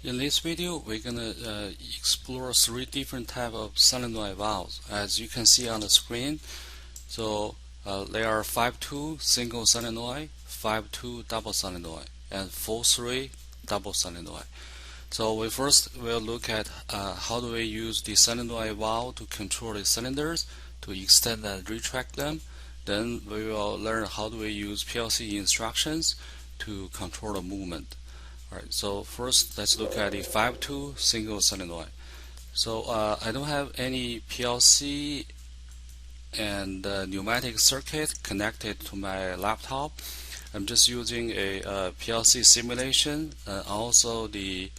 In this video, we're going to explore 3 different types of solenoid valves. As you can see on the screen, so there are 5-2 single solenoid, 5-2 double solenoid, and 4-3 double solenoid. So we first will look at how do we use the solenoid valve to control the cylinders, to extend and retract them. Then we will learn how do we use PLC instructions to control the movement. Alright, so first let's look at the 5-2 single solenoid. So I don't have any PLC and pneumatic circuit connected to my laptop. I'm just using a PLC simulation and also the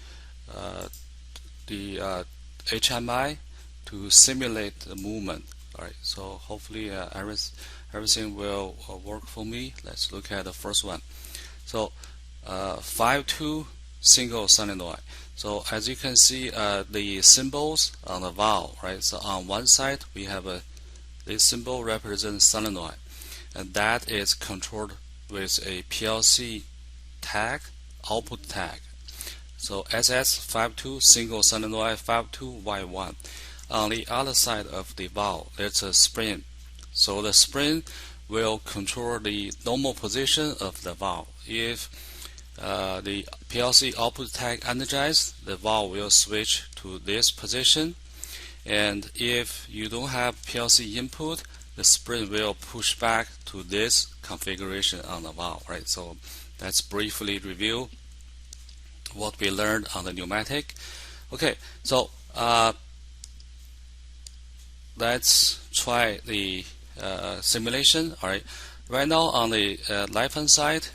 HMI to simulate the movement. Alright, so hopefully everything will work for me. Let's look at the first one. So 5-2 single solenoid. So as you can see, the symbols on the valve, right? So on one side we have this symbol represents solenoid, and that is controlled with a PLC tag, output tag. So SS52 single solenoid 52Y1. On the other side of the valve, there's a spring. So the spring will control the normal position of the valve. If the PLC output tag energized, the valve will switch to this position. And if you don't have PLC input, the spring will push back to this configuration on the valve. Right. So let's briefly review what we learned on the pneumatic. Okay. So let's try the simulation. All right. Right now on the left-hand side,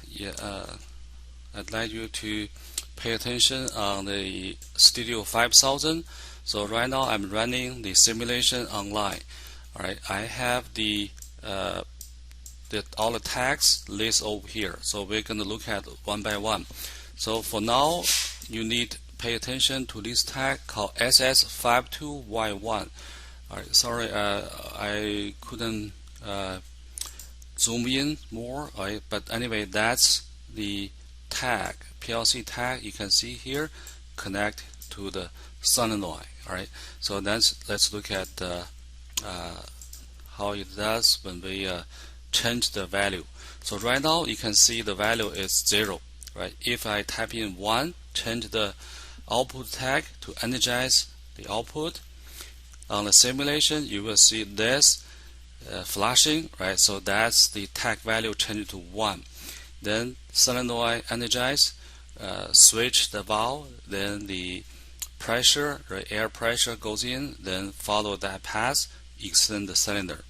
I'd like you to pay attention on the Studio5000. So right now I'm running the simulation online. All right, I have all the tags listed over here. So we're going to look at one by one. So for now, you need to pay attention to this tag called SS52Y1. All right, sorry, I couldn't zoom in more. All right, but anyway, that's the tag, PLC tag you can see here, connect to the solenoid. Alright, so let's look at how it does when we change the value. So right now you can see the value is 0. Right? If I type in 1, change the output tag to energize the output. On the simulation you will see this flashing, right? So that's the tag value changed to 1. Then solenoid energize, switch the valve, then the pressure, the air pressure goes in, then follow that path, extend the cylinder.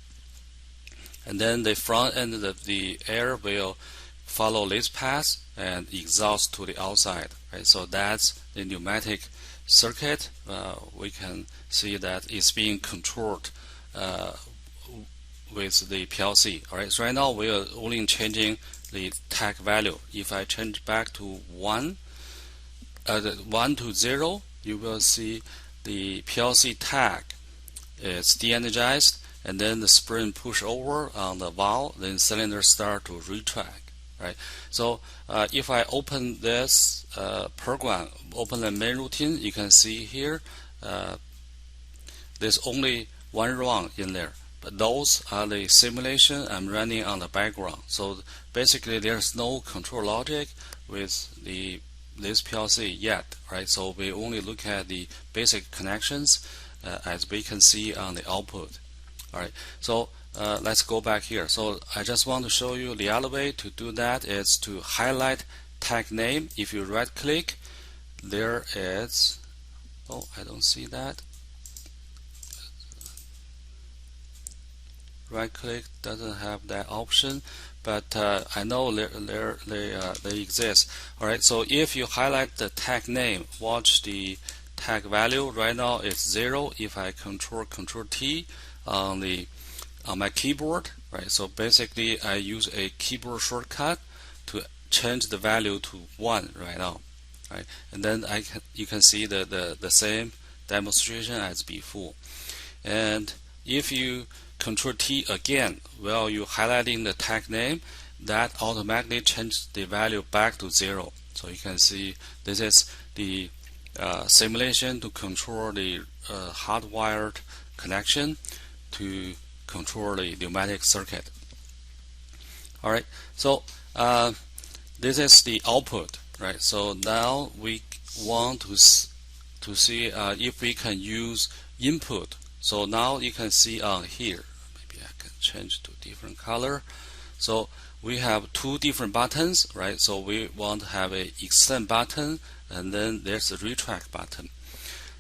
And then the front end of the air will follow this path and exhaust to the outside. Right? So that's the pneumatic circuit. We can see that it's being controlled with the PLC. Alright, so right now we are only changing the tag value. If I change back to 1 to 0, you will see the PLC tag is de-energized, and then the spring push over on the valve, then cylinder start to retract. Right. So if I open this program, open the main routine, you can see here there's only one run in there. But those are the simulation I'm running on the background. So basically there's no control logic with this PLC yet, right? So we only look at the basic connections as we can see on the output. Alright, so let's go back here. So I just want to show you the other way to do that is to highlight tag name. If you right click, there is, oh, I don't see that. Right click doesn't have that option, but I know they exist. Alright, so if you highlight the tag name, watch the tag value. Right now it's 0. If I control T on my keyboard, right? So basically I use a keyboard shortcut to change the value to 1 right now. Right? And then you can see the same demonstration as before. And if you Control T again while you're highlighting the tag name, that automatically changes the value back to 0. So you can see this is the simulation to control the hardwired connection to control the pneumatic circuit. Alright, so this is the output, right? So now we want to see if we can use input. So now you can see on here, maybe I can change to different color. So we have two different buttons, right? So we want to have a extend button, and then there's a retract button.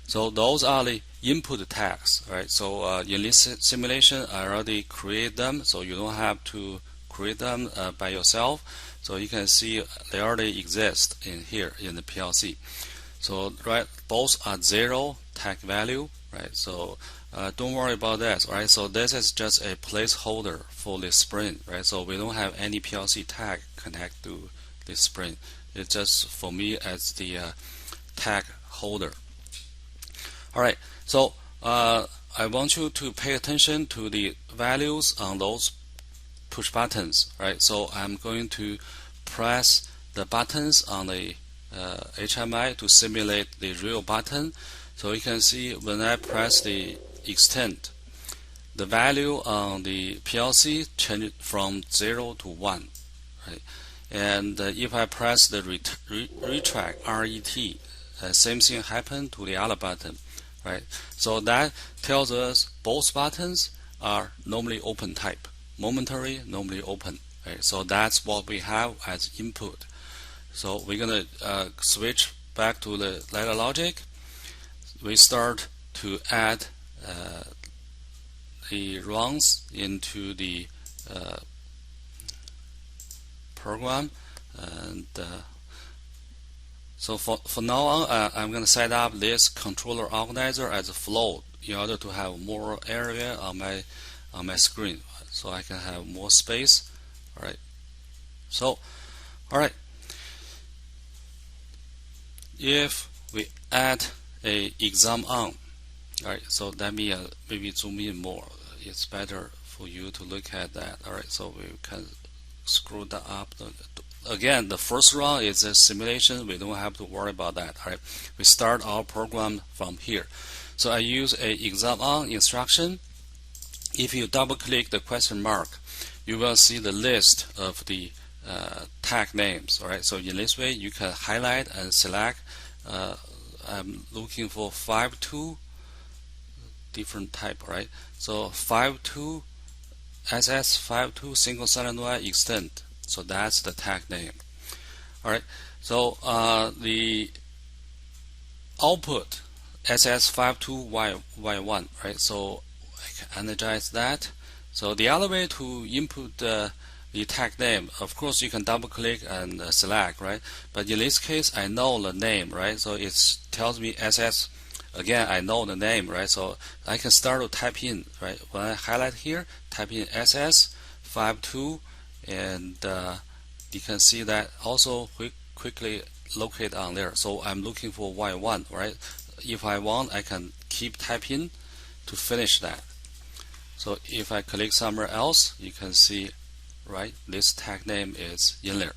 So those are the input tags, right? So in this simulation, I already create them, so you don't have to create them by yourself. So you can see they already exist in here in the PLC. So right, both are 0 tag value, right? So don't worry about that, right? So this is just a placeholder for the spring, right? So we don't have any PLC tag connect to this spring. It's just for me as the tag holder. All right, so I want you to pay attention to the values on those push buttons, right? So I'm going to press the buttons on the HMI to simulate the real button. So you can see when I press the extend, the value on the PLC changes from 0 to 1, right? And if I press the retract, RET, same thing happened to the other button, right? So that tells us both buttons are normally open type, momentary normally open, right? So that's what we have as input. So we're gonna switch back to the ladder logic. We start to add the runs into the program, and so for now on, I'm going to set up this controller organizer as a float in order to have more area on my screen, so I can have more space. All right. So, all right. If we add a exam on, all right. So let me maybe zoom in more. It's better for you to look at that. All right. So we can screw that up. Again, the first run is a simulation. We don't have to worry about that. All right. We start our program from here. So I use a exam on instruction. If you double click the question mark, you will see the list of the tag names. All right. So in this way, you can highlight and select. I'm looking for 5.2 different type. Right. So 5.2 SS52 single solenoid extend. So that's the tag name. All right. So the output SS52Y1, right? So I can energize that. So the other way to input the tag name, of course, you can double click and select, right? But in this case, I know the name, right? So it tells me SS. Again, I know the name, right? So I can start to type in, right? When I highlight here, type in SS52, and you can see that also quickly locate on there. So I'm looking for Y1, right? If I want, I can keep typing to finish that. So if I click somewhere else, you can see, right, this tag name is in there.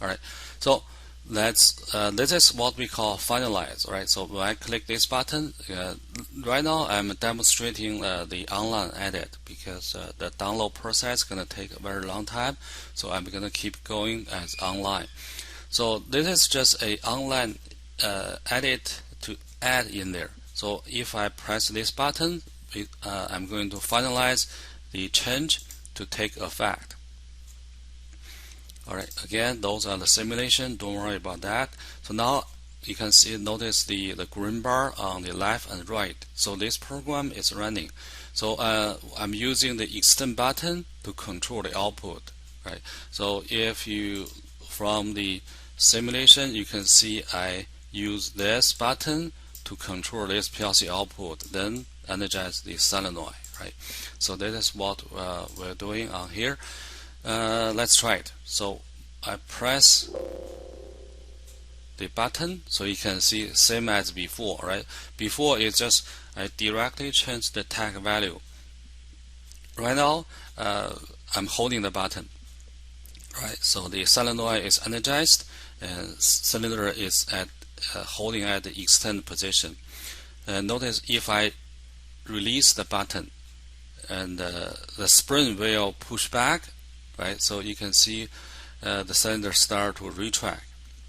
All right. So this is what we call finalize, right? So when I click this button, right now I'm demonstrating the online edit because the download process is going to take a very long time. So I'm going to keep going as online. So this is just a online edit to add in there. So if I press this button, I'm going to finalize the change to take effect. All right, again, those are the simulation. Don't worry about that. So now you can see, notice the green bar on the left and right. So this program is running. So I'm using the extend button to control the output, right? So if you, from the simulation, you can see I use this button to control this PLC output, then energize the solenoid, right? So that is what we're doing on here. Let's try it. So I press the button, so you can see same as before, right? Before it's just I directly change the tag value. Right now I'm holding the button, right? So the solenoid is energized and cylinder is at holding at the extend position. Notice if I release the button, and the spring will push back, right? So you can see the cylinder start to retract.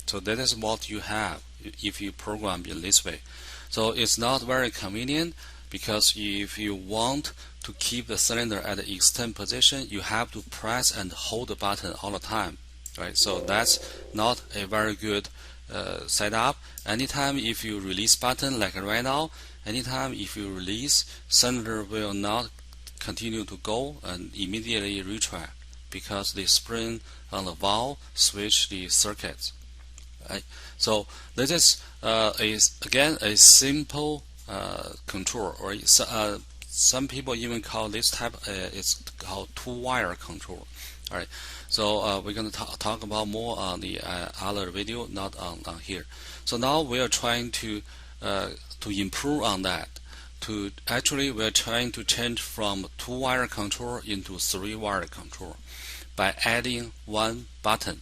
So that is what you have if you program in this way. So it's not very convenient, because if you want to keep the cylinder at the extend position, you have to press and hold the button all the time, right? So that's not a very good setup. Anytime if you release button, like right now, anytime if you release, cylinder will not continue to go and immediately retract, because the spring on the valve switch the circuits. Right? So this is again a simple control, or some people even call this type it's called two-wire control. All right. So we're going to talk about more on the other video, not on here. So now we are trying to improve on that. We're trying to change from two-wire control into three-wire control by adding one button.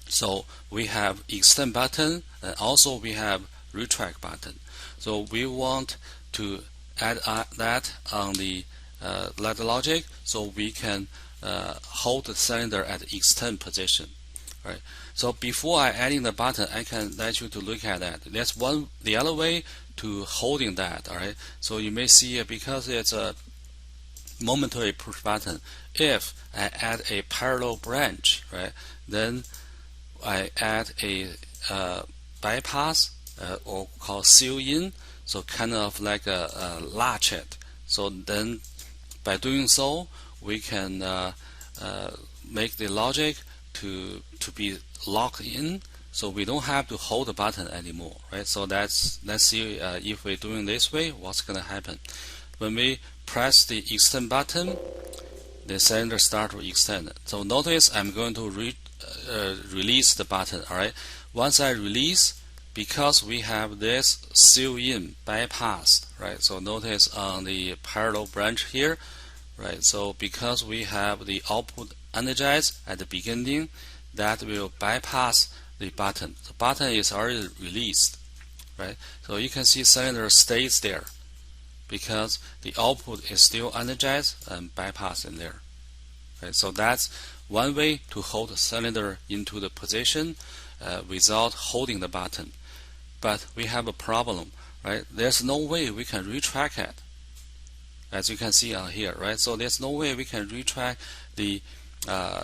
So we have extend button, and also we have retract button. So we want to add that on the ladder logic, so we can hold the cylinder at the extend position. Right. So before I adding the button, I can let you to look at that. That's the other way to holding that. All right. So you may see because it's a momentary push button. If I add a parallel branch, right, then I add a bypass or called seal in, so kind of like a latchet. So then by doing so, we can make the logic to be locked in, so we don't have to hold the button anymore, right? So let's see if we're doing this way, what's going to happen. When we press the extend button, the cylinder start to extend. So notice I'm going to release the button. All right. Once I release, because we have this seal in bypassed, right? So notice on the parallel branch here, right? So because we have the output energized at the beginning, that will bypass the button. The button is already released, right? So you can see cylinder stays there because the output is still energized and bypassed in there. Right? So that's one way to hold the cylinder into the position without holding the button. But we have a problem, right? There's no way we can retract it, as you can see on here, right? So there's no way we can retract the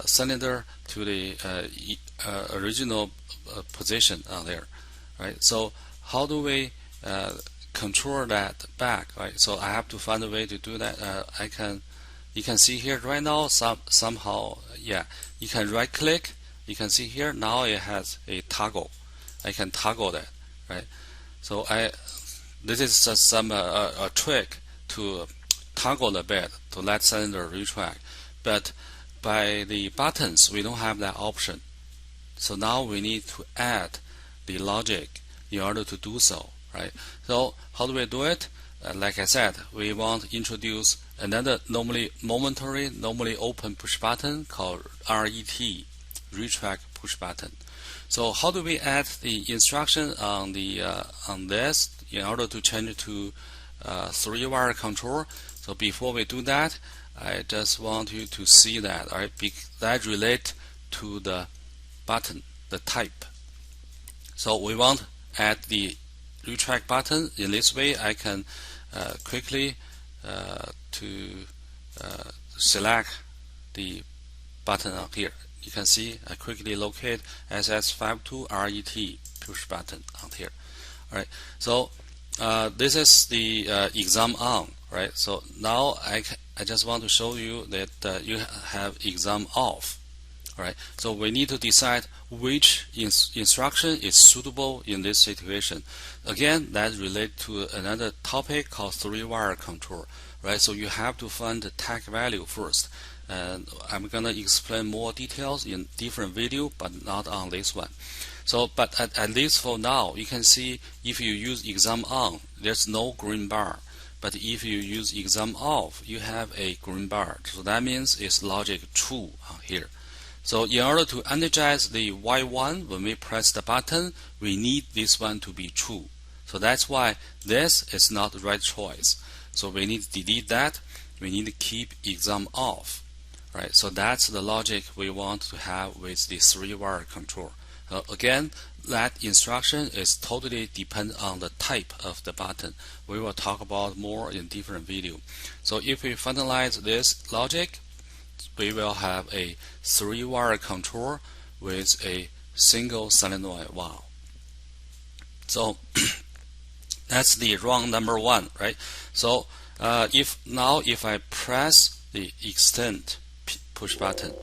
cylinder to the original position on there, right? So how do we control that back, right? So I have to find a way to do that. You can see here right now somehow, yeah, you can right click. You can see here now it has a toggle. I can toggle that, right? So this is just some a trick to toggle the bed to let cylinder retract. But by the buttons, we don't have that option. So now we need to add the logic in order to do so, right? So how do we do it? Like I said, we want to introduce another normally open push button called RET, retract push button. So how do we add the instruction on this in order to change it to three-wire control? So before we do that, I just want you to see that, right? That relate to the button, the type. So we want to add the retract button. In this way, I can quickly select the button on here. You can see I quickly locate SS52 RET push button on here. All right. So this is the exam on, right? So now I just want to show you that you have exam off. All right. So we need to decide which instruction is suitable in this situation. Again, that relates to another topic called three-wire control, right? So you have to find the tag value first. And I'm gonna explain more details in different video, but not on this one. So, but at least for now, you can see if you use exam on, there's no green bar. But if you use exam off, you have a green bar. So that means it's logic true here. So in order to energize the Y1, when we press the button, we need this one to be true. So that's why this is not the right choice. So we need to delete that. We need to keep exam off. Right? So that's the logic we want to have with the 3-wire control. Again, that instruction is totally dependent on the type of the button. We will talk about more in different video. So if we finalize this logic, we will have a 3-wire control with a single solenoid valve. So that's the wrong number 1, right? So if I press the extend push button,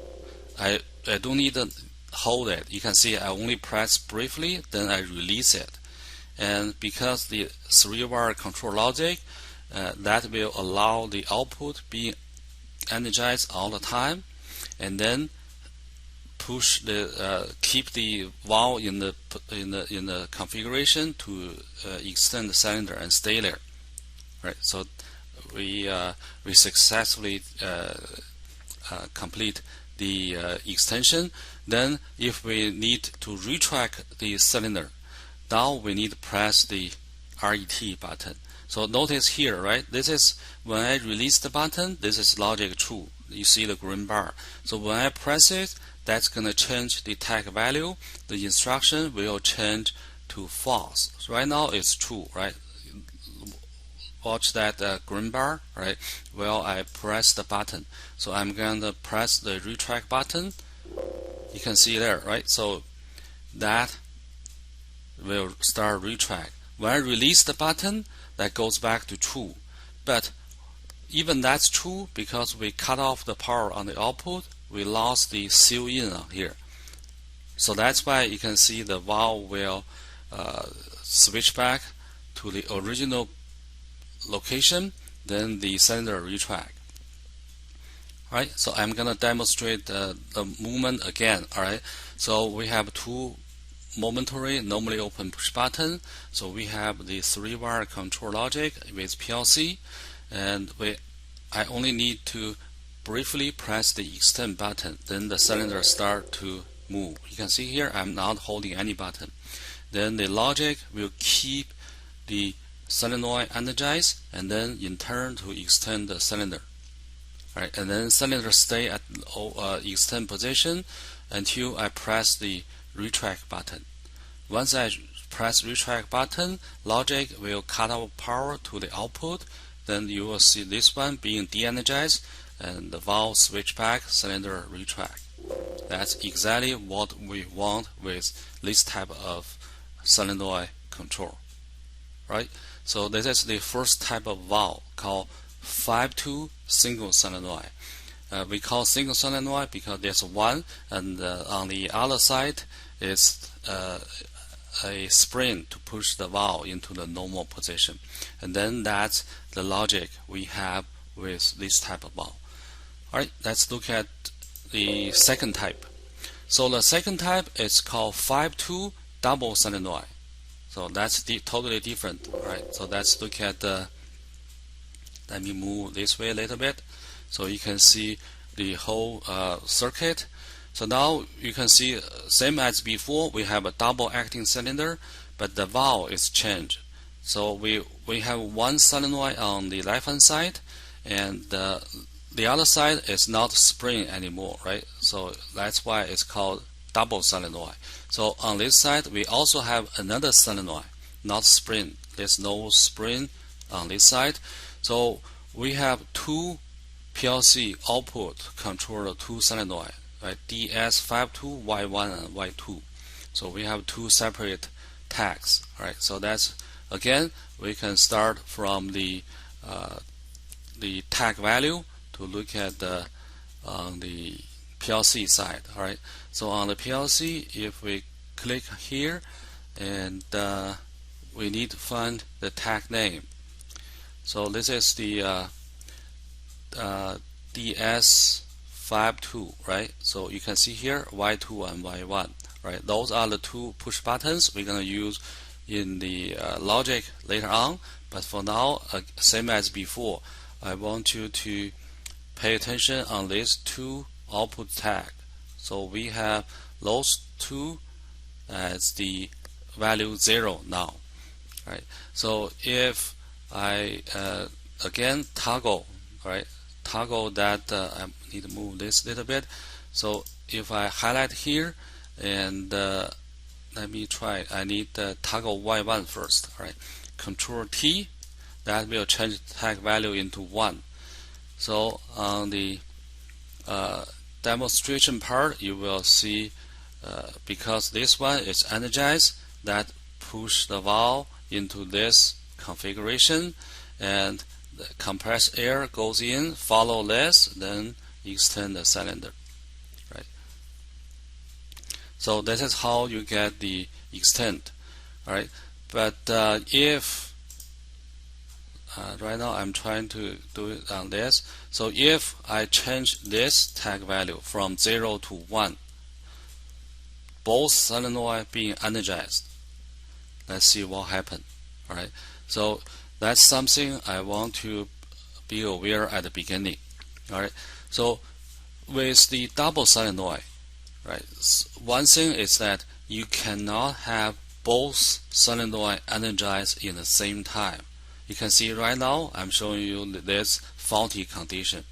I don't need to hold it. You can see I only press briefly, then I release it. And because the 3-wire control logic, that will allow the output be energized all the time, and then push the keep the valve in the configuration to extend the cylinder and stay there. Right. So we successfully complete the extension. Then if we need to retract the cylinder, now we need to press the RET button. So notice here, right? This is when I release the button, this is logic true. You see the green bar. So when I press it, that's going to change the tag value. The instruction will change to false. So right now it's true, right? Watch that green bar, right? Well, I press the button. So I'm going to press the retract button. You can see there, right? So that will start retract. When I release the button, that goes back to true. But even that's true, because we cut off the power on the output, we lost the seal in on here. So that's why you can see the valve will switch back to the original location, then the cylinder retract. Alright, so I'm going to demonstrate the movement again. Alright, so we have two momentary normally open push button. So we have the 3-wire control logic with PLC, and I only need to briefly press the extend button, then the cylinder start to move. You can see here I'm not holding any button. Then the logic will keep the solenoid energized, and then in turn to extend the cylinder. Right, and then cylinder stay at extend position until I press the retract button. Once I press retract button, logic will cut off power to the output. Then you will see this one being de-energized, and the valve switch back, cylinder retract. That's exactly what we want with this type of solenoid control. Right? So this is the first type of valve called 5-2 single solenoid. We call single solenoid because there's one, and on the other side is a spring to push the valve into the normal position. And then that's the logic we have with this type of valve. Alright, let's look at the second type. So the second type is called 5-2 double solenoid. So that's totally different. Right? So let's look at let me move this way a little bit so you can see the whole circuit. So now you can see, same as before, we have a double acting cylinder, but the valve is changed. So we have one solenoid on the left hand side, and the other side is not spring anymore, right? So that's why it's called double solenoid. So on this side we also have another solenoid, not spring. There's no spring on this side. So we have two PLC output control two solenoid, right? DS52, Y1 and Y2. So we have two separate tags, right? So that's, again, we can start from the tag value to look at the PLC side. All right. So on the PLC, if we click here, and we need to find the tag name. So this is the DS52, right? So you can see here Y2 and Y1, right? Those are the two push buttons we're going to use in the logic later on. But for now, same as before, I want you to pay attention on these two output tag. So we have those two as the value 0 now, right? So if I again toggle, right? Toggle that I need to move this a little bit. So if I highlight here and let me try. I need the toggle Y1 first. All right. Control T, that will change the tag value into 1. So on the demonstration part, you will see because this one is energized, that push the valve into this configuration, and the compressed air goes in, follow this, then extend the cylinder. Right. So this is how you get the extent. All right. But if right now I'm trying to do it on this. So if I change this tag value from 0 to 1, both solenoid being energized, let's see what happened. All right. So that's something I want to be aware at the beginning. All right. So with the double solenoid, right, one thing is that you cannot have both solenoid energized in the same time. You can see right now I'm showing you this faulty condition.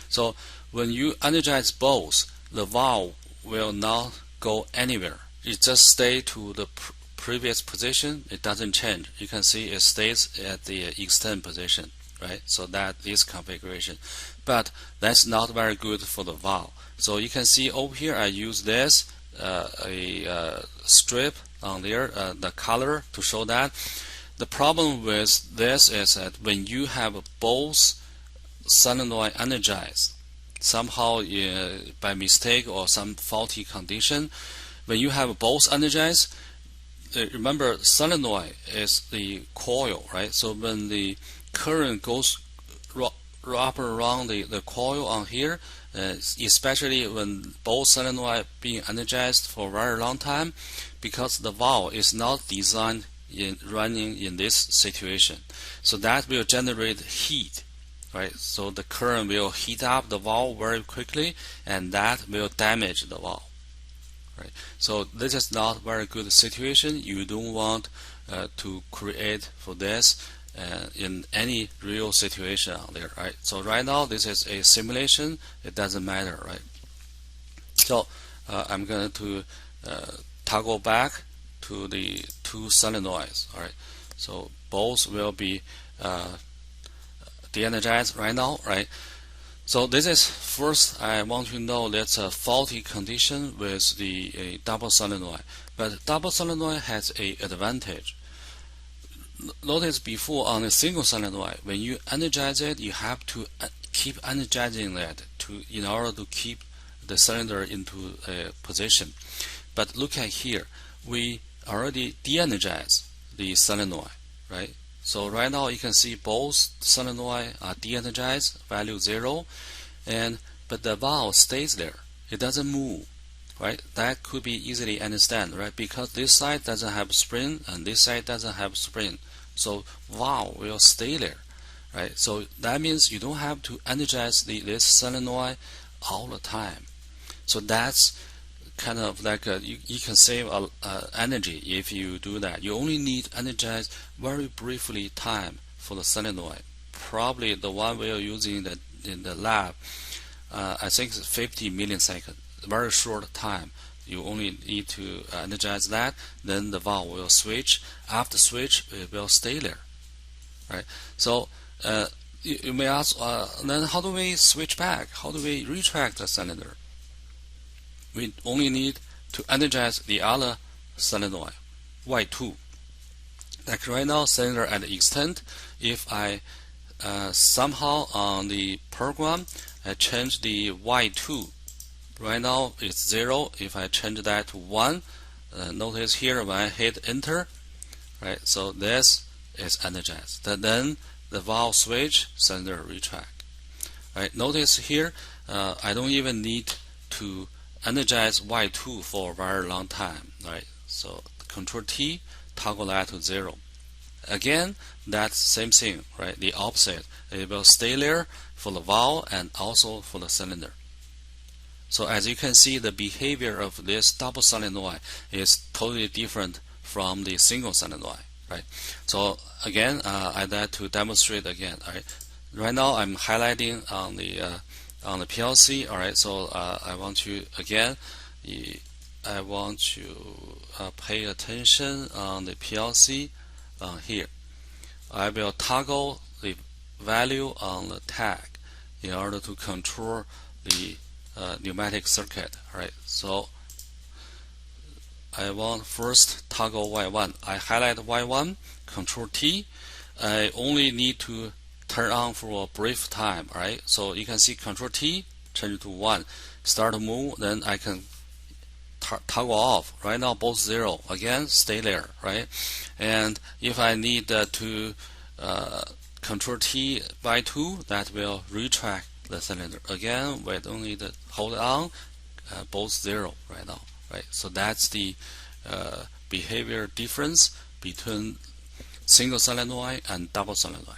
So when you energize both, the valve will not go anywhere. It just stays to the previous position. It doesn't change. You can see it stays at the extend position, right? So that is configuration. But that's not very good for the valve. So you can see over here I use this a strip on there, the color to show that. The problem with this is that when you have both solenoid energized, somehow by mistake or some faulty condition, when you have both energized, remember solenoid is the coil, right? So when the current goes wrap around the coil on here, especially when both solenoid being energized for a very long time, because the valve is not designed running in this situation, so that will generate heat, right? So the current will heat up the valve very quickly, and that will damage the valve, right? So this is not a very good situation. You don't want to create for this in any real situation out there, right? So right now this is a simulation. It doesn't matter, right? So I'm going to toggle back to the two solenoids. All right, so both will be de-energized right now, right? So this is first I want to know that's a faulty condition with the double solenoid. But double solenoid has a advantage. Notice before on a single solenoid, when you energize it, you have to keep energizing that in order to keep the cylinder into a position. But look at here, we already de-energized the solenoid, right? So right now you can see both solenoid are de-energized, value 0, but the valve stays there. It doesn't move, right? That could be easily understand, right? Because this side doesn't have spring and this side doesn't have spring, so valve will stay there, right? So that means you don't have to energize this solenoid all the time. So that's kind of like you can save energy if you do that. You only need energize very briefly time for the solenoid. Probably the one we are using in the lab, I think it's 50 milliseconds, very short time. You only need to energize that, then the valve will switch. After switch, it will stay there, right? So you may ask, then how do we switch back? How do we retract the cylinder? We only need to energize the other solenoid, Y2. Like right now, cylinder at extent. If I somehow on the program I change the Y2, right now it's 0. If I change that to 1, notice here when I hit enter, right? So this is energized. Then the valve switch, cylinder retract. Right? Notice here, I don't even need to energize Y2 for a very long time, right? So Control T, toggle that to 0. Again, that's same thing, right? The opposite. It will stay there for the valve and also for the cylinder. So as you can see, the behavior of this double solenoid is totally different from the single solenoid, right? So again, I'd like to demonstrate again. All right, right now I'm highlighting on the PLC. All right, so I want you again. I want you pay attention on the PLC here. I will toggle the value on the tag in order to control the pneumatic circuit. Alright, so I want first toggle Y1. I highlight Y1, Control T. I only need to turn on for a brief time. Alright, so you can see Control T, change to 1, start to move, then I can toggle off. Right now both 0. Again, stay there. Right, and if I need to Control T by 2, that will retract the cylinder. Again, we don't need to hold on, both 0 right now. Right, so that's the behavior difference between single solenoid and double solenoid.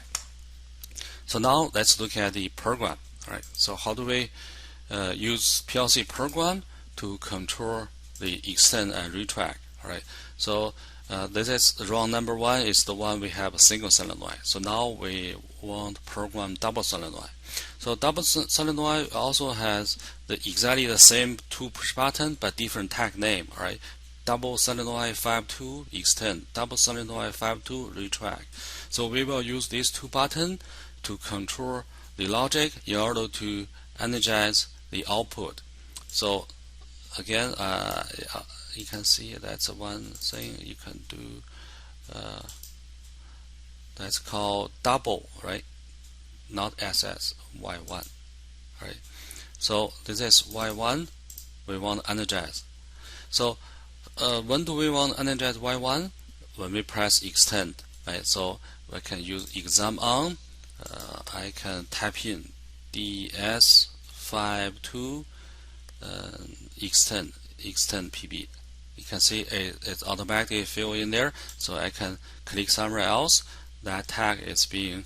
So now let's look at the program. All right, so how do we use PLC program to control the extend and retract? All right, so this is run number 1 is the one we have a single solenoid. So now we want to program double solenoid. So double solenoid also has exactly the same 2 push button but different tag name. All right, double solenoid 52 extend, double solenoid 52 retract. So we will use these 2 buttons to control the logic in order to energize the output. So again, you can see that's one thing you can do. That's called double, right? Not SS, Y1, right? So this is Y1. We want to energize. So when do we want to energize Y1? When we press extend, right? So we can use exam on. I can type in DS52 extend PB. You can see it's automatically filled in there, so I can click somewhere else. That tag is being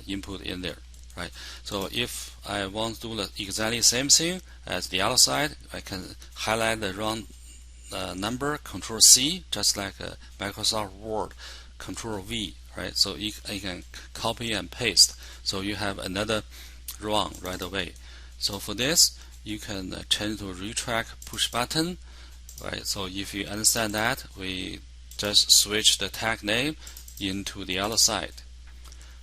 input in there, right? So if I want to do the exactly same thing as the other side, I can highlight the run number, Control C, just like Microsoft Word, Control V, right? So you can copy and paste, so you have another run right away. So for this, you can change to retract push button, right? So if you understand that, we just switch the tag name into the other side.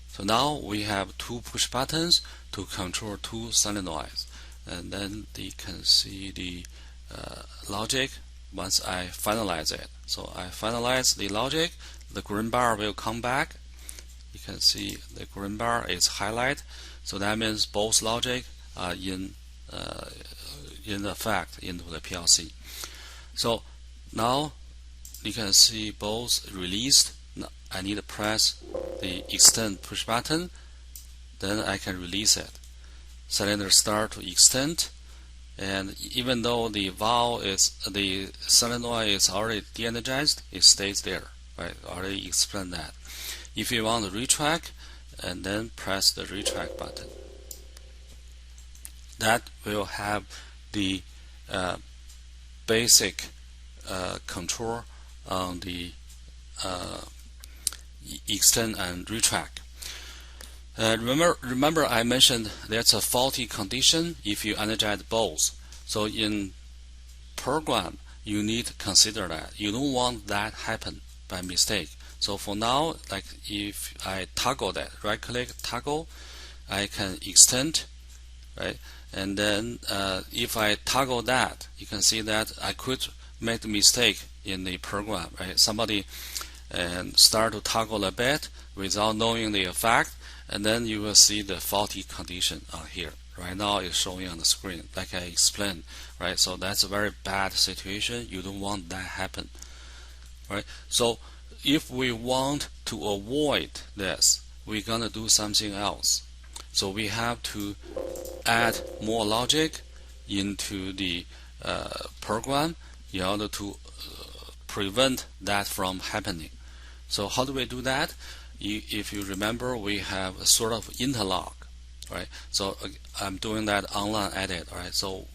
So now we have 2 push buttons to control 2 solenoids, and then you can see the logic once I finalize it. So I finalize the logic, the green bar will come back. You can see the green bar is highlighted, so that means both logic are in effect into the PLC. So now you can see both released. I need to press the extend push button, then I can release it. Cylinder start to extend, and even though the solenoid is already de-energized, it stays there. Right? Already explained that. If you want to retract, and then press the retract button. That will have the basic control on the extend and retract. Remember I mentioned there's a faulty condition if you energize both. So in program, you need to consider that. You don't want that happen by mistake. So for now, like if I toggle that, right click toggle, I can extend, right? And then if I toggle that, you can see that I could make a mistake in the program, right? Somebody start to toggle a bit without knowing the effect, and then you will see the faulty condition here. Right now it's showing on the screen, like I explained, right? So that's a very bad situation. You don't want that happen, right? So if we want to avoid this, we're gonna do something else. So we have to add more logic into the program in order to prevent that from happening. So how do we do that? If you remember, we have a sort of interlock, right? So I'm doing that online edit, right? So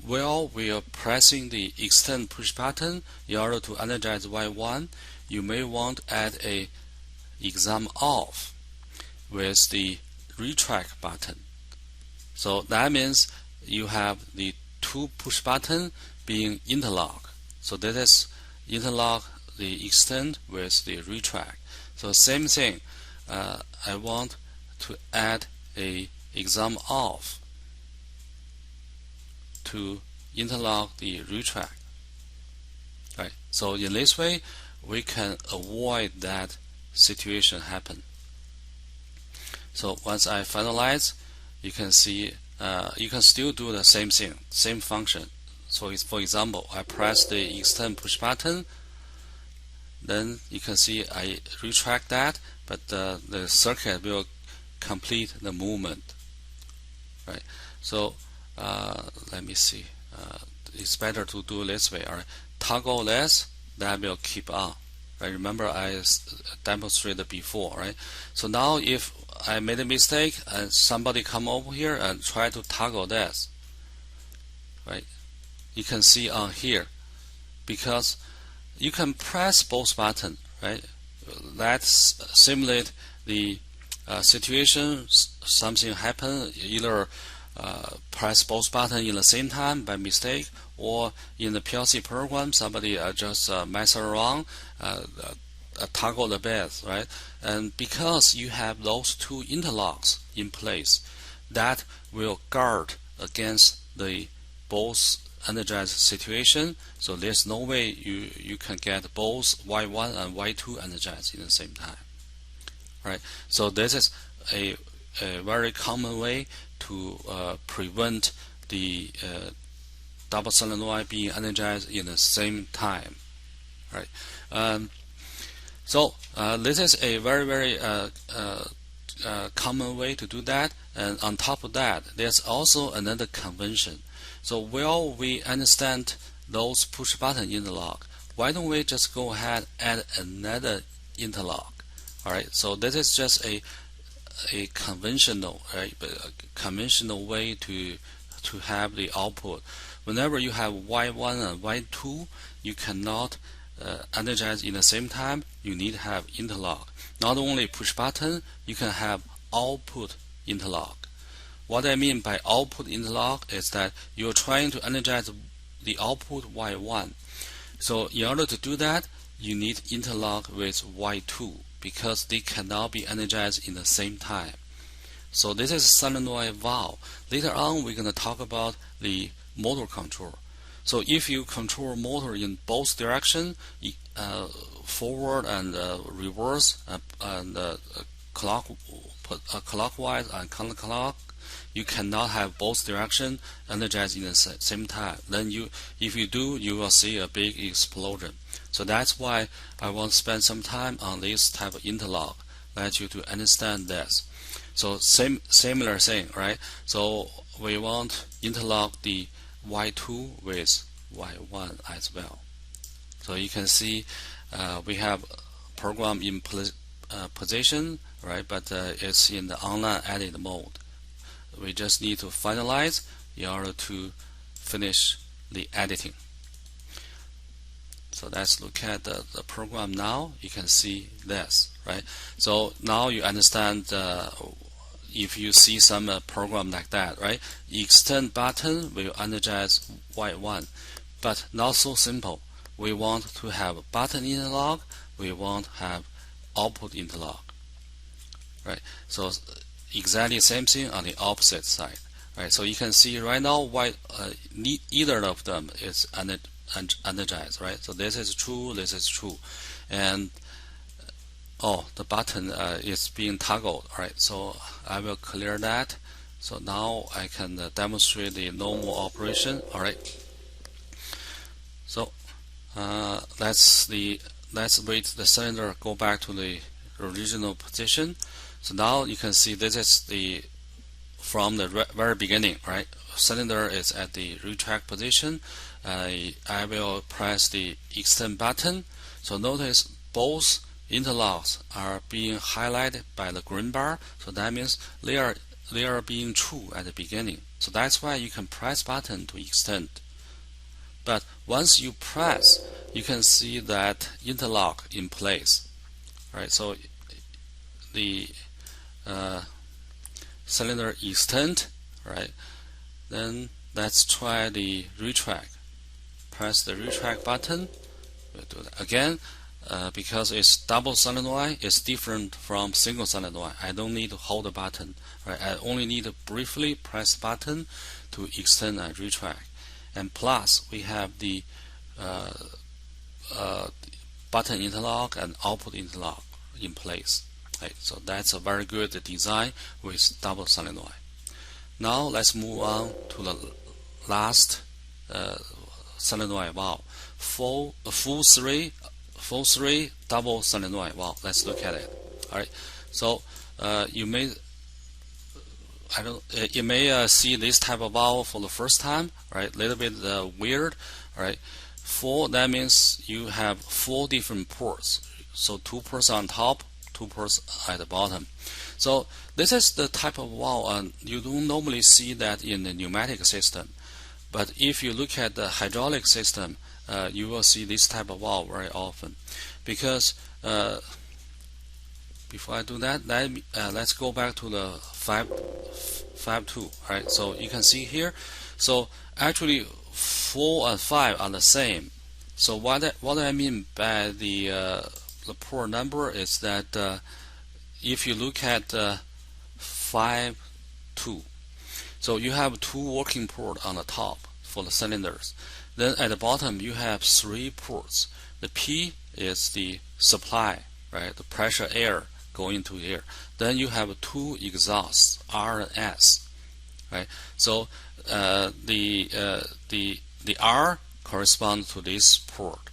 while we are pressing the extend push button in order to energize Y1, you may want to add a exam off with the retract button. So that means you have the two push button being interlock. So that is interlock the extend with the retract. So same thing, I want to add a exam off to interlock the retract. Right. So in this way, we can avoid that situation happen. So once I finalize, you can see you can still do the same thing, same function. So for example, I press the extend push button, then you can see I retract that, but the circuit will complete the movement. Right. So let me see. It's better to do this way. All right. Toggle this, that will keep on. Right. Remember I demonstrated before. Right. So now if I made a mistake and somebody come over here and try to toggle this, right? You can see on here, because you can press both buttons, right? Let's simulate the situation. Something happen, either press both buttons in the same time by mistake, or in the PLC program somebody just mess around, toggle the bits, right? And because you have those two interlocks in place, that will guard against the both energized situation. So there's no way you can get both Y1 and Y2 energized in the same time, right? So this is a very common way to prevent the double solenoid being energized in the same time, right? So this is a very common way to do that. And on top of that, there's also another convention. So while we understand those push button interlock, why don't we just go ahead and add another interlock? All right. So this is just a conventional, right? A conventional way to have the output. Whenever you have Y1 and Y2, you cannot energize in the same time. You need to have interlock. Not only push button, you can have output interlock. What I mean by output interlock is that you're trying to energize the output Y1. So in order to do that, you need interlock with Y2, because they cannot be energized in the same time. So this is solenoid valve. Later on, we're going to talk about the motor control. So if you control motor in both directions, forward and reverse, and clockwise and counterclock, you cannot have both directions energized in the same time. Then if you do, you will see a big explosion. So that's why I want to spend some time on this type of interlock, let you to understand this. So similar thing, right? So we want interlock the Y2 with Y1 as well. So you can see we have program in position, right? But it's in the online edit mode. We just need to finalize in order to finish the editing. So let's look at the program now. You can see this, right? So now you understand if you see some program like that, right? Extend button will energize Y1, but not so simple. We want to have button interlock. We want to have output interlock, right? So exactly same thing on the opposite side, right? So you can see right now either of them is energized, right? So this is true, this is true, and the button is being toggled. All right, so I will clear that. So now I can demonstrate the normal operation. All right. So let's wait the cylinder go back to the original position. So now you can see this is from the very beginning, right? Cylinder is at the retract position. I will press the extend button. So notice both interlocks are being highlighted by the green bar. So that means they are being true at the beginning. So that's why you can press button to extend. But once you press, you can see that interlock in place. Right, so the cylinder extend. Right, then let's try the retract. Press the retract button. We'll do that again. Because it's double solenoid, it's different from single solenoid. I don't need to hold the button. Right, I only need to briefly press the button to extend and retract. And plus, we have the button interlock and output interlock in place. Right, so that's a very good design with double solenoid. Now let's move on to the last solenoid valve, full three double solenoid valve. Let's look at it. All right, so you may see this type of valve for the first time. Right, a little bit weird. All right, four, that means you have 4 different ports. So 2 ports on top, 2 ports at the bottom. So this is the type of valve, and you don't normally see that in the pneumatic system. But if you look at the hydraulic system, you will see this type of valve very often. Because before I do that, let's go back to the 5.2. Right, so you can see here. So actually, 4 and 5 are the same. So what I mean by the port number is that if you look at 5.2, so you have 2 working ports on the top for the cylinders. Then at the bottom you have 3 ports. The P is the supply, right? The pressure air going into here. Then you have 2 exhausts, R and S, right? So the R corresponds to this port,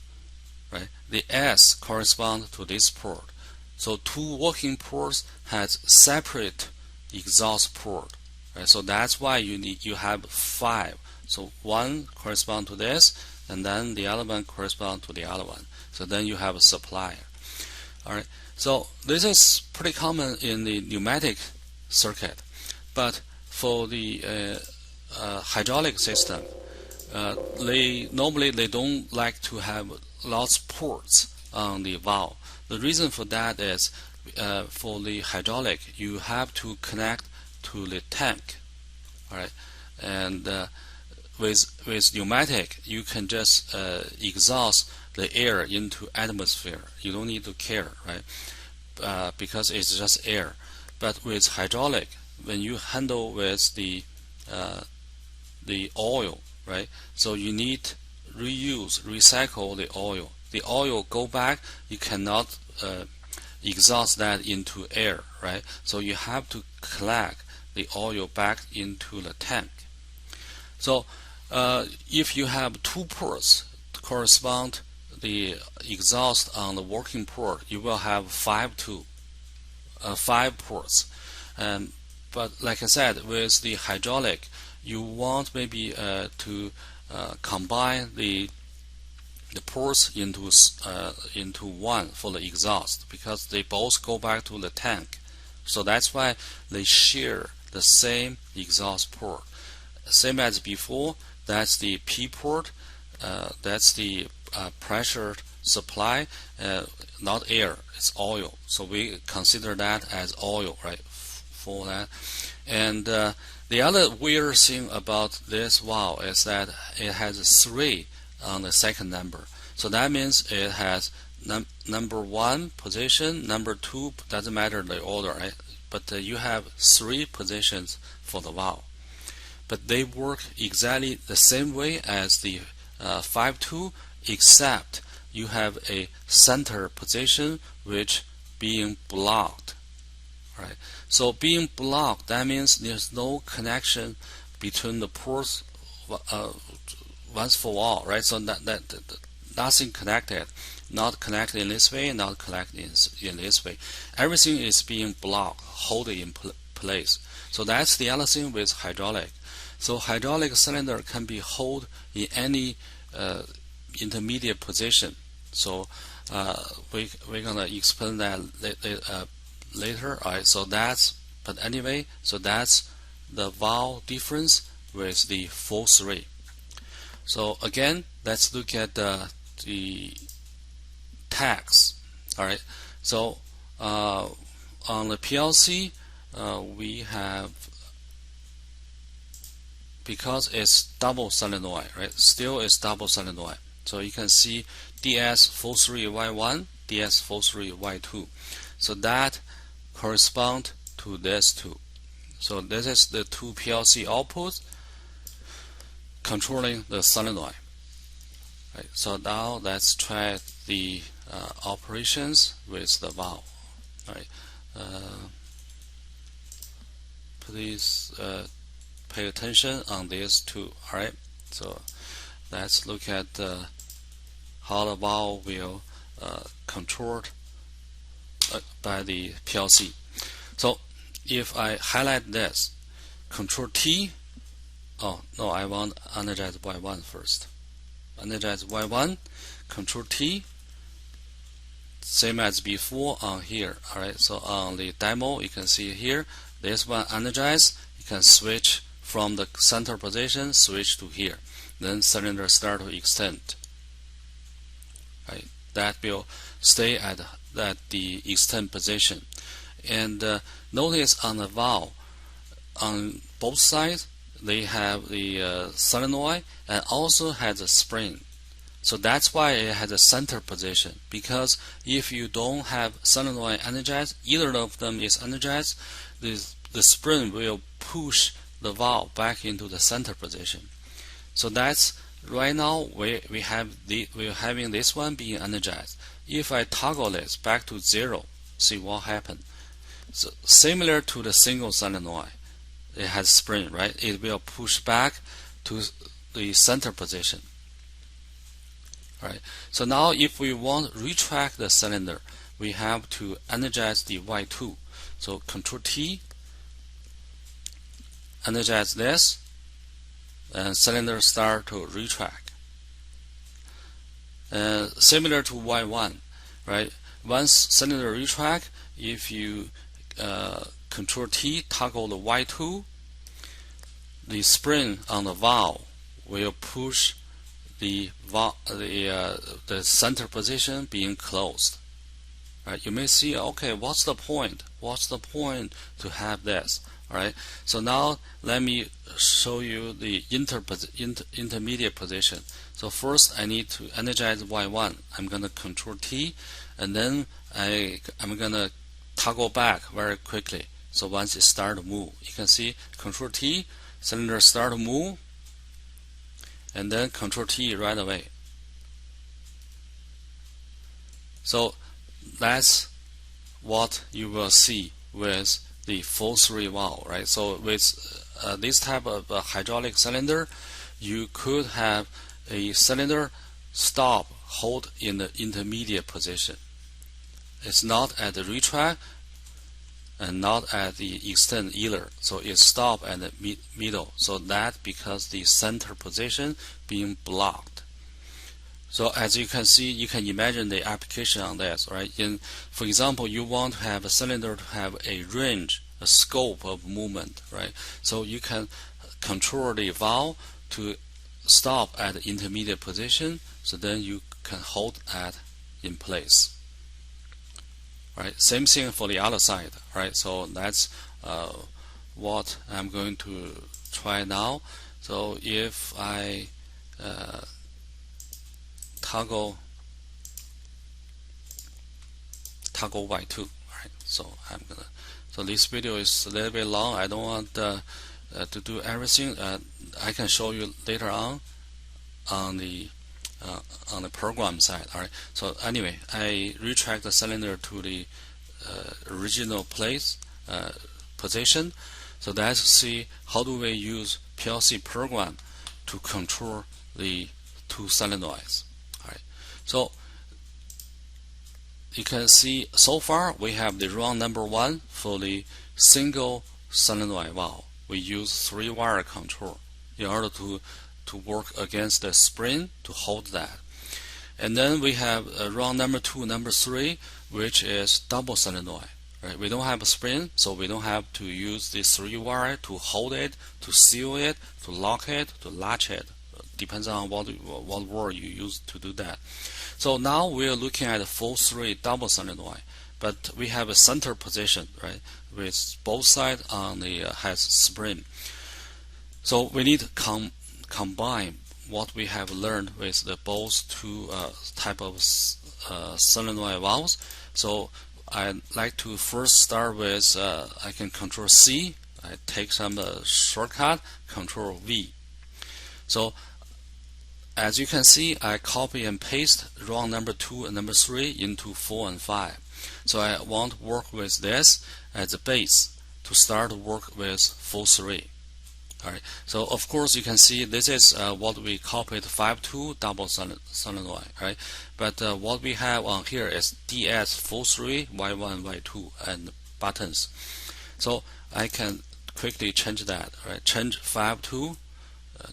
right? The S corresponds to this port. So 2 working ports has separate exhaust port, right? So that's why you have 5. So 1 corresponds to this, and then the other one corresponds to the other one. So then you have a supplier. All right. So this is pretty common in the pneumatic circuit, but for the hydraulic system, they don't like to have lots of ports on the valve. The reason for that is for the hydraulic, you have to connect to the tank. All right, and with pneumatic, you can just exhaust the air into atmosphere. You don't need to care, right? Because it's just air. But with hydraulic, when you handle with the oil, right? So you need recycle the oil. The oil go back. You cannot exhaust that into air, right? So you have to collect the oil back into the tank. So if you have 2 ports correspond the exhaust on the working port, you will have 5 ports. But like I said, with the hydraulic, you want maybe to combine the ports into 1 for the exhaust, because they both go back to the tank. So that's why they share the same exhaust port. Same as before, that's the P port, that's the pressure supply, not air, it's oil. So we consider that as oil, right, for that. And the other weird thing about this valve is that it has 3 on the second number. So that means it has number 1 position, number 2, doesn't matter the order, right? But you have 3 positions for the valve. But they work exactly the same way as the 5.2, except you have a center position which being blocked. Right? So being blocked, that means there's no connection between the ports once for all, right? So that nothing connected, not connected in this way, not connected in this way. Everything is being blocked, hold it in place. So that's the other thing with hydraulic. So hydraulic cylinder can be held in any intermediate position. So we're gonna explain that later. All right. So but anyway, so that's the valve difference with the full 3. So again, let's look at the tags. All right, so on the PLC, we have, because it's double solenoid, right? Still it's double solenoid. So you can see DS43Y1, DS43Y2. So that corresponds to this two. So this is the two PLC outputs controlling the solenoid. Right. So now let's try the operations with the valve. Right. Please pay attention on these two. All right. So let's look at how the valve will controlled by the PLC. So if I highlight this, Control T. Oh no, I want energize Y1 first. Energize Y1, Control T. Same as before on here. Alright, so on the demo you can see here, this one energize. You can switch from the center position, switch to here. Then cylinder start to extend. Right, that will stay at the extend position. And notice on the valve, on both sides, they have the solenoid and also has a spring. So that's why it has a center position, because if you don't have solenoid energized, either of them is energized, the spring will push the valve back into the center position. So that's right now we're having this one being energized. If I toggle this back to 0, see what happened. So similar to the single solenoid, it has spring, right? It will push back to the center position. Right. So now if we want to retract the cylinder, we have to energize the Y2. So Control T, energize this, and cylinder start to retract. Similar to Y1, right? Once cylinder retract, if you Control T, toggle the Y2, the spring on the valve will push the center position being closed. Right? You may see, okay, what's the point? What's the point to have this? All right. So now let me show you the intermediate position. So first I need to energize Y1. I'm gonna Control T, and then I'm gonna toggle back very quickly. So once it start to move, you can see Control T, cylinder start to move, and then Control T right away. So that's what you will see with the full 3 valve, right? So with this type of hydraulic cylinder, you could have a cylinder stop, hold in the intermediate position. It's not at the retract and not at the extend either. So it stopped at the middle. So that because the center position being blocked. So as you can see, you can imagine the application on this, right? For example, you want to have a cylinder to have a range, a scope of movement, right? So you can control the valve to stop at the intermediate position. So then you can hold that in place. Right, same thing for the other side, right? So that's what I'm going to try now. So if I toggle Y2, right? So I'm gonna. So this video is a little bit long. I don't want to do everything. I can show you later on the program side. All right. So anyway, I retract the cylinder to the original place position. So let's see how do we use PLC program to control the two solenoids. All right. So you can see so far we have the run number 1 for the single solenoid valve. We use 3-wire control in order to work against the spring to hold that. And then we have run number 2, number 3, which is double solenoid. Right? We don't have a spring, so we don't have to use the 3-wire to hold it, to seal it, to lock it, to latch it, depends on what word you use to do that. So now we're looking at a full 3 double solenoid, but we have a center position, right, with both sides on the has spring. So we need to combine what we have learned with the both two type of solenoid valves. So I'd like to first start with I can Control C. I take some shortcut, Control V. So as you can see, I copy and paste rung number 2 and number 3 into 4 and 5. So I want to work with this as a base to start to work with full 3. Alright, so of course you can see this is what we copied 5-2 double solenoid, right? But what we have on here is DS full 3, Y1, Y2, and buttons. So I can quickly change that, right? Change 5-2,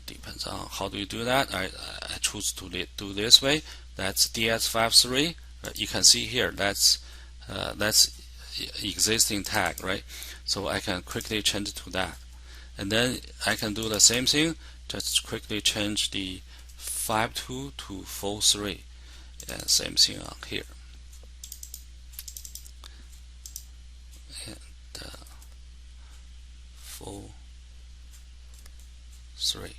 depends on how do you do that. I choose to do this way. That's DS53. You can see here that's existing tag, right? So I can quickly change to that. And then I can do the same thing, just quickly change the 5-2 to full 3. And same thing on here. And full 3.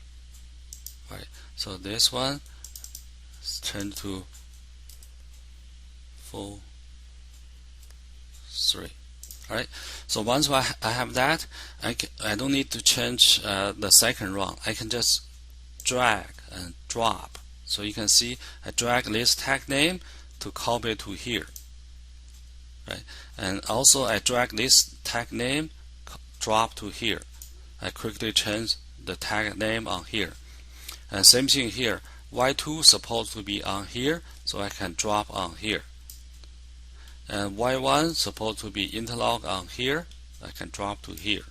Right. So this one change to full 3. Alright, so once I have that, I don't need to change the second rung. I can just drag and drop. So you can see I drag this tag name to copy to here. Right, and also I drag this tag name, drop to here. I quickly change the tag name on here. And same thing here. Y2 supposed to be on here, so I can drop on here. And Y1 supposed to be interlock on here, I can drop to here.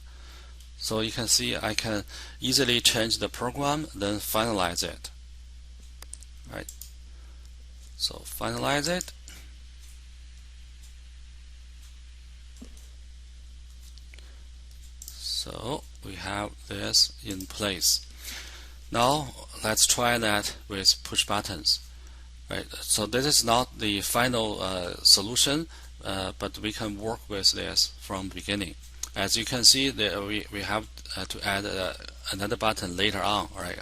So you can see I can easily change the program, then finalize it. Right. So finalize it. So we have this in place. Now let's try that with push buttons. Right. So this is not the final solution, but we can work with this from the beginning. As you can see, we have to add another button later on. All right.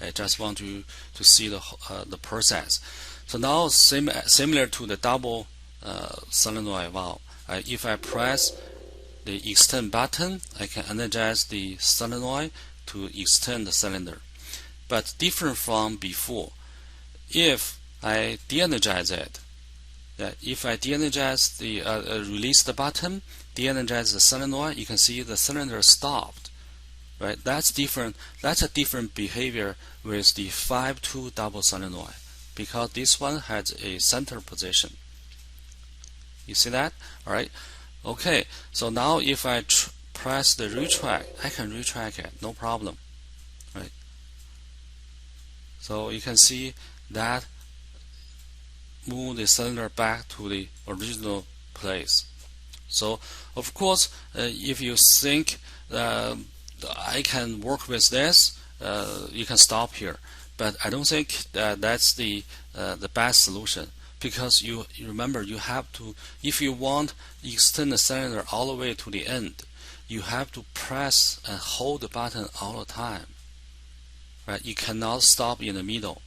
I just want to see the process. So now similar to the double solenoid valve, if I press the extend button, I can energize the solenoid to extend the cylinder. But different from before, if I de-energize it, if I de-energize the release the button, de-energize the solenoid, you can see the cylinder stopped. Right? That's different. That's a different behavior with the 5-2 double solenoid, because this one has a center position. You see that? All right. Okay. So now if I press the retract, I can retract it, no problem. Right. So you can see that move the cylinder back to the original place. So of course, if you think I can work with this, you can stop here. But I don't think that's the best solution, because you remember you have to, if you want to extend the cylinder all the way to the end, you have to press and hold the button all the time. Right? You cannot stop in the middle.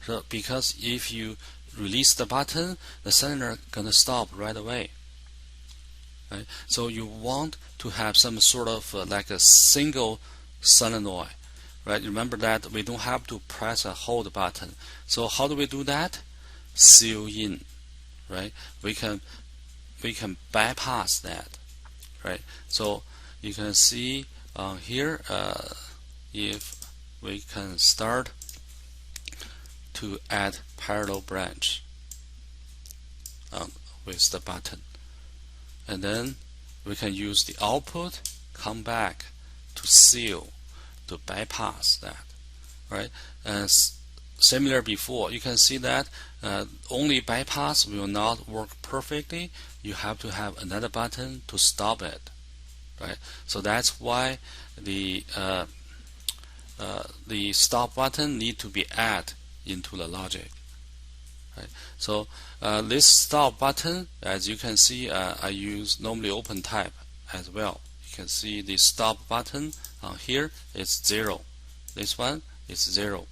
So because if you release the button, the cylinder gonna stop right away. Right? So you want to have some sort of like a single solenoid. Right? Remember that we don't have to press and hold button. So how do we do that? Seal in. Right? We can bypass that. Right? So you can see here if we can start to add parallel branch with the button, and then we can use the output, come back to seal to bypass that. Right? And similar before, you can see that only bypass will not work perfectly. You have to have another button to stop it. Right? So that's why the the stop button need to be added into the logic. Right. So this stop button, as you can see, I use normally open type as well. You can see the stop button here is 0. This one is 0.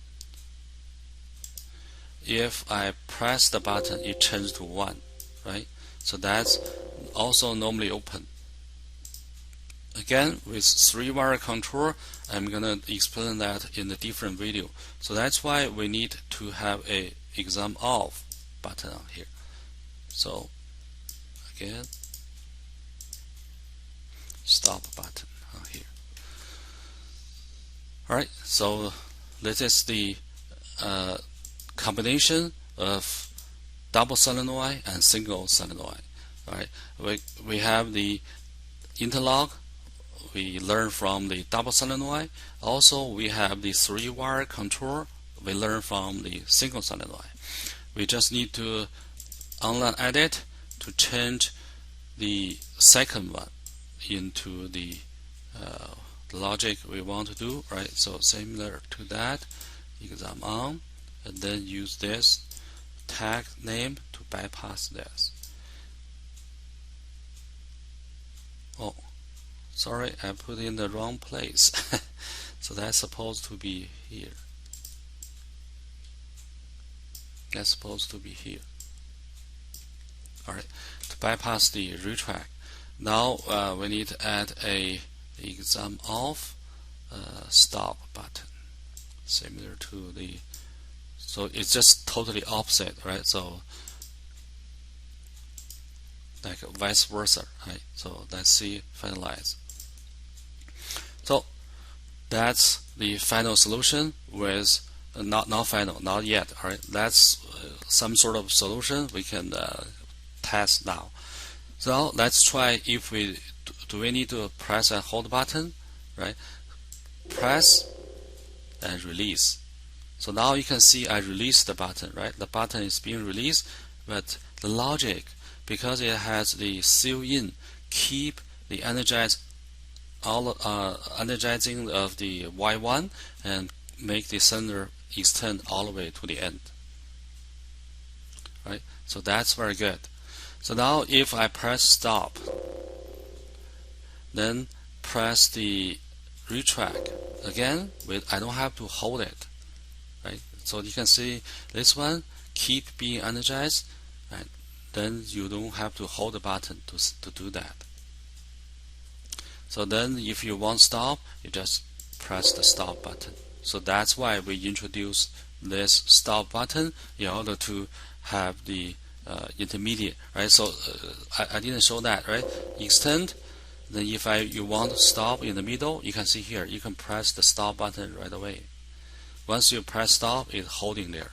If I press the button, it turns to 1. Right. So that's also normally open. Again, with 3-wire control, I'm gonna explain that in a different video. So that's why we need to have a exam off button on here. So again, stop button on here. Alright, so this is the combination of double solenoid and single solenoid. Alright, we have the interlock we learn from the double solenoid. Also, we have the 3-wire control we learn from the single solenoid. We just need to online edit to change the second one into the logic we want to do, right? So similar to that, exam on, and then use this tag name to bypass this. Oh, sorry, I put in the wrong place. So that's supposed to be here. That's supposed to be here. Alright, to bypass the retract. Now we need to add a exam off stop button, similar to the. So it's just totally opposite, right? So like vice versa, right? So let's see finalize. So that's the final solution with not final, not yet. All right, that's some sort of solution we can test now. So let's try if we do we need to press and hold button, right? Press and release. So now you can see I released the button, right? The button is being released, but the logic, because it has the seal in, keep the energizing of the Y1 and make the sender extend all the way to the end. Right? So that's very good. So now if I press stop, then press the retract again, I don't have to hold it. Right? So you can see this one keep being energized, right? Then you don't have to hold the button to do that. So then if you want stop, you just press the stop button. So that's why we introduce this stop button in order to have the intermediate, right? So I didn't show that, right? Extend. Then if you want to stop in the middle, you can see here, you can press the stop button right away. Once you press stop, it's holding there.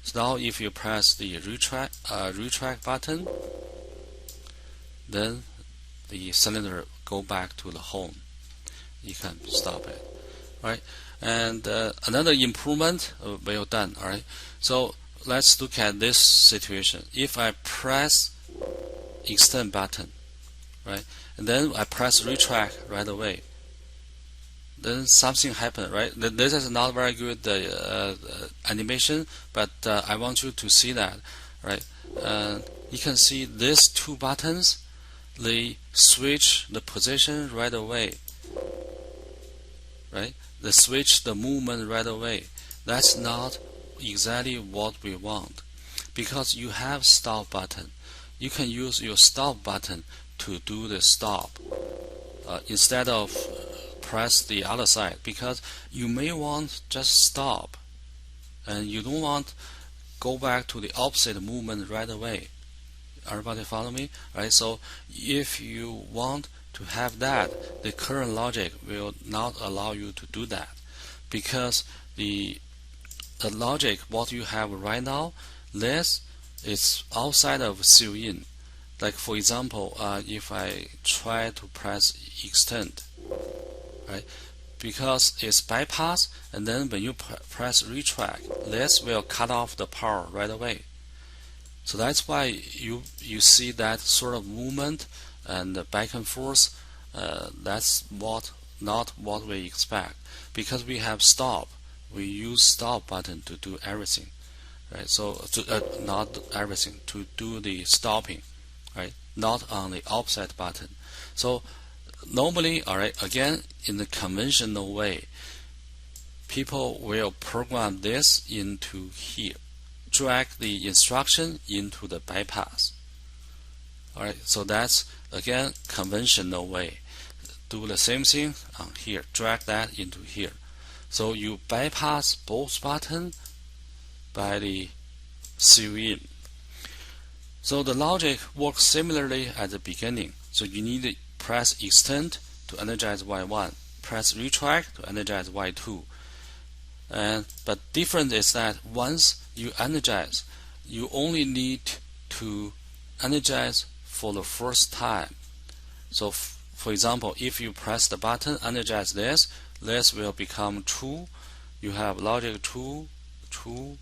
So now if you press the retract button, then the cylinder go back to the home. You can stop it, right? And another improvement, well done, all right? So let's look at this situation. If I press extend button, right, and then I press retract right away, then something happened, right? This is not very good animation, but I want you to see that, right? You can see these two buttons, they switch the position right away, right? They switch the movement right away. That's not exactly what we want, because you have stop button. You can use your stop button to do the stop instead of press the other side, because you may want just stop and you don't want go back to the opposite movement right away. Everybody follow me? Right? So if you want to have that, the current logic will not allow you to do that, because the logic what you have right now, this is outside of seal in. Like for example, if I try to press extend, right? Because it's bypass, and then when you press retract, this will cut off the power right away. So that's why you see that sort of movement and back and forth. That's what not what we expect. Because we have stop, we use stop button to do everything, right? So not everything, to do the stopping, right? Not on the offset button. So normally, all right, again, in the conventional way, people will program this into here, drag the instruction into the bypass. All right, so that's again conventional way. Do the same thing on here, drag that into here. So you bypass both buttons by the CU-in. So the logic works similarly at the beginning. So you need to press extend to energize Y1, press retract to energize Y2. But different is that once you energize, you only need to energize for the first time. So for example, if you press the button, energize this will become true. You have logic true, true,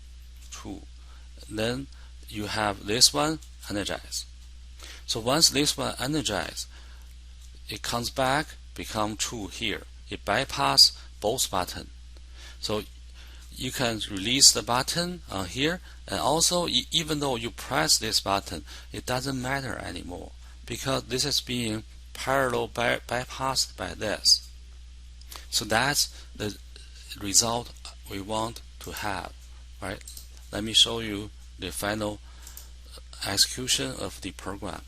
true. Then you have this one energize. So once this one energize, it comes back, become true here. It bypass both buttons. So you can release the button on here, and also even though you press this button, it doesn't matter anymore because this is being parallel bypassed by this. So that's the result we want to have, right? Let me show you the final execution of the program.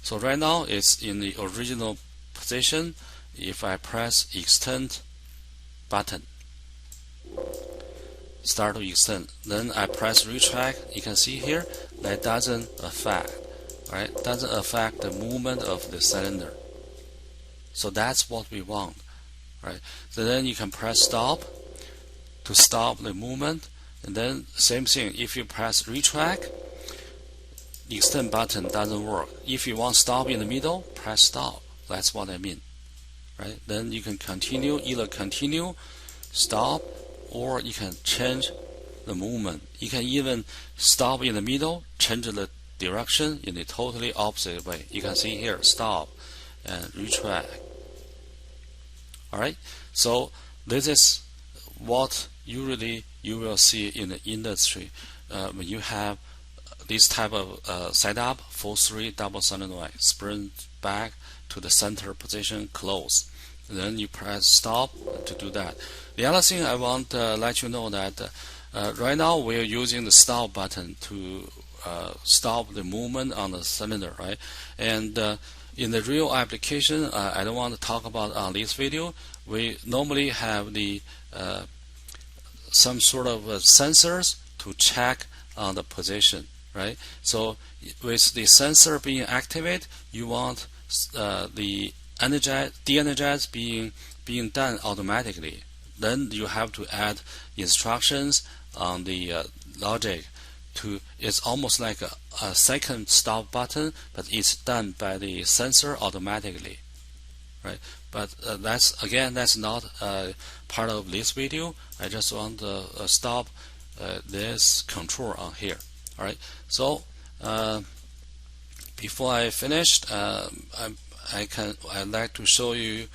So right now it's in the original position. If I press extend button, start to extend, then I press retract, you can see here that doesn't affect, right? Doesn't affect the movement of the cylinder. So that's what we want, right? So then you can press stop to stop the movement, and then same thing, if you press retract, the extend button doesn't work. If you want stop in the middle, press stop. That's what I mean, right? Then you can continue, either continue, stop, or you can change the movement. You can even stop in the middle, change the direction in the totally opposite way. You can see here, stop and retract. Alright, so this is what usually you will see in the industry when you have this type of setup, full 3 double solenoid, spring back to the center position, close. And then you press stop to do that. The other thing I want to let you know that right now we are using the stop button to stop the movement on the cylinder, right? And in the real application, I don't want to talk about on this video. We normally have the some sort of sensors to check on the position, right? So with the sensor being activated, you want the de-energize being done automatically. Then you have to add instructions on the logic to. It's almost like a second stop button, but it's done by the sensor automatically, right? But that's not part of this video. I just want to stop this control on here. All right. So before I finished, I'd like to show you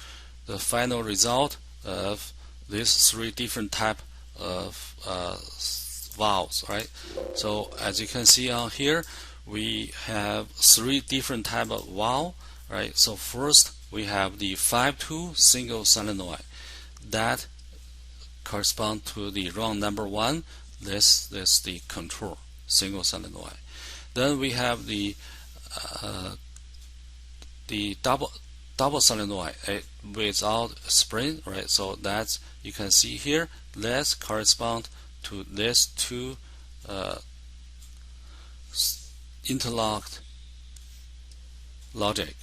the final result of these 3 different type of valves, right? So as you can see on here, we have 3 different type of valve, right? So first we have the 5-2 single solenoid that correspond to the run number 1. This is the control single solenoid. Then we have the double solenoid without spring, right? So that's, you can see here, this correspond to these 2 interlocked logic.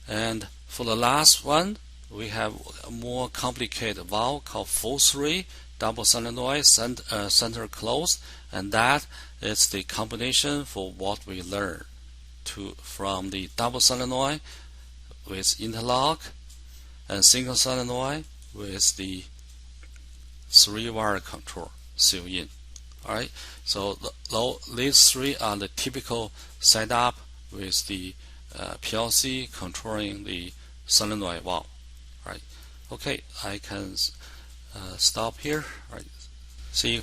And for the last one, we have a more complicated valve called full 3 double solenoid center closed, and that is the combination for what we learned from the double solenoid with interlock and single solenoid with the 3-wire control CU-in. Alright, so these 3 are the typical setup with the PLC controlling the solenoid valve. Right. Okay, I can stop here. All right, see you.